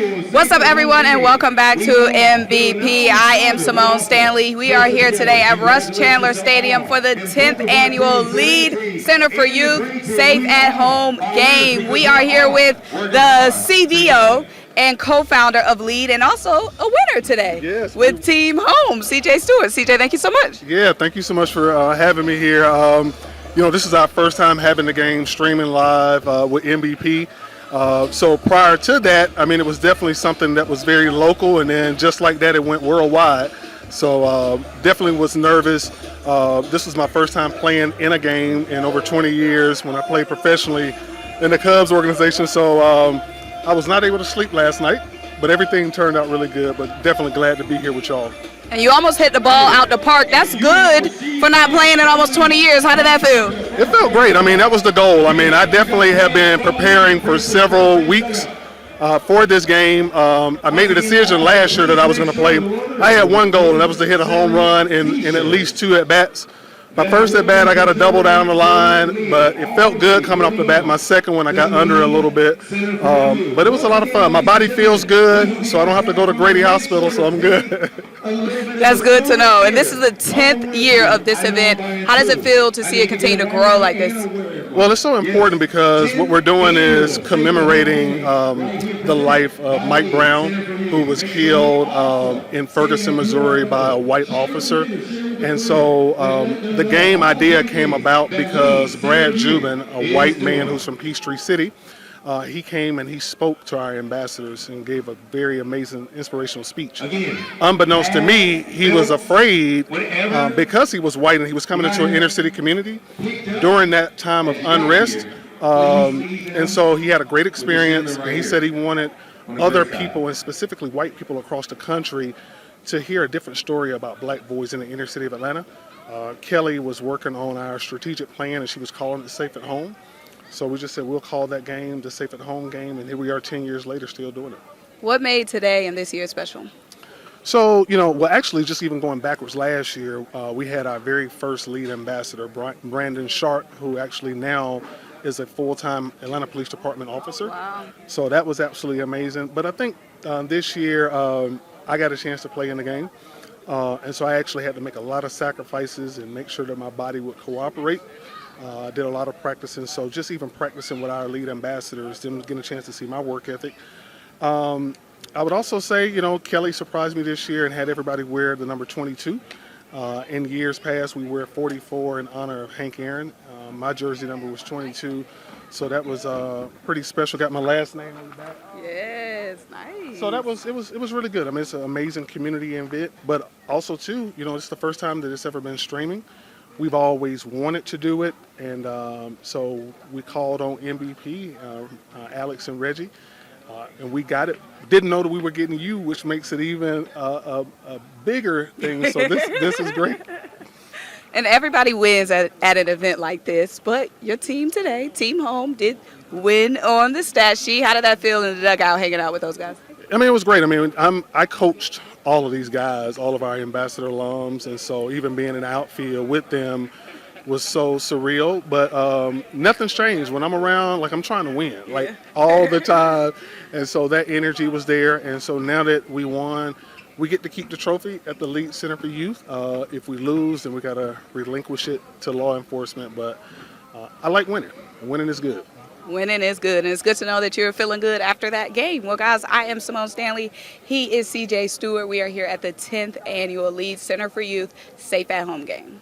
What's up, everyone, and welcome back to MVP. I am Simone Stanley. We are here today at Russ Chandler Stadium for the 10th annual LEAD Center for Youth Safe at Home game. We are here with the CVO and co-founder of LEAD, and also a winner today. Yes, with Team Home, CJ Stewart. CJ, thank you so much. Yeah, thank you so much for having me here. This is our first time having the game streaming live with MVP. So prior to that, it was definitely something that was very local, and then just like that, it went worldwide. So definitely was nervous. This was my first time playing in a game in over 20 years when I played professionally in the Cubs organization. So I was not able to sleep last night, but everything turned out really good, but definitely glad to be here with y'all. And you almost hit the ball out the park. That's good for not playing in almost 20 years. How did that feel? It felt great. That was the goal. I definitely have been preparing for several weeks for this game. I made a decision last year that I was going to play. I had one goal, and that was to hit a home run in at least 2 at-bats. My first at-bat, I got a double down the line, but it felt good coming off the bat. My second one, I got under a little bit, but it was a lot of fun. My body feels good, so I don't have to go to Grady Hospital, so I'm good. That's good to know. And this is the 10th year of this event. How does it feel to see it continue to grow like this? Well, it's so important because what we're doing is commemorating the life of Mike Brown, who was killed in Ferguson, Missouri by a white officer. And so the game idea came about because Brad Jubin, a white man who's from Peachtree City, he came and he spoke to our ambassadors and gave a very amazing, inspirational speech. Unbeknownst to me, he was afraid because he was white and he was coming into an inner city community during that time of unrest. And so he had a great experience, and he said he wanted other people, and specifically white people across the country, to hear a different story about black boys in the inner city of Atlanta. Kelly was working on our strategic plan, and she was calling it Safe at Home. So we just said we'll call that game the Safe at Home game, and here we are 10 years later still doing it. What made today and this year special? So, actually just even going backwards last year, we had our very first LEAD ambassador, Brandon Sharp, who actually now is a full-time Atlanta Police Department officer. Wow. So that was absolutely amazing. But I think this year I got a chance to play in the game. And so I actually had to make a lot of sacrifices and make sure that my body would cooperate. I did a lot of practicing, so just even practicing with our LEAD ambassadors, them getting a chance to see my work ethic. I would also say, Kelly surprised me this year and had everybody wear the number 22. In years past, we wear 44 in honor of Hank Aaron. My jersey number was 22, so that was pretty special. Got my last name on the back. Yes, nice. So it was really good. It's an amazing community event, but also too, it's the first time that it's ever been streaming. We've always wanted to do it, and so we called on MVP, Alex and Reggie, and we got it. Didn't know that we were getting you, which makes it even a bigger thing. So this is great. And everybody wins at an event like this, but your team today, Team Home, did win on the stat sheet. How did that feel in the dugout hanging out with those guys? It was great. I coached all of these guys, all of our ambassador alums, and so even being in the outfield with them was so surreal. But nothing's changed. When I'm around, I'm trying to win, all the time. And so that energy was there. And so now that we won, we get to keep the trophy at the LEAD Center for Youth. If we lose, then we got to relinquish it to law enforcement. But I like winning. Winning is good. Winning is good, and it's good to know that you're feeling good after that game. Well, guys, I am Simone Stanley. He is CJ Stewart. We are here at the 10th annual LEAD Center for Youth Safe at Home game.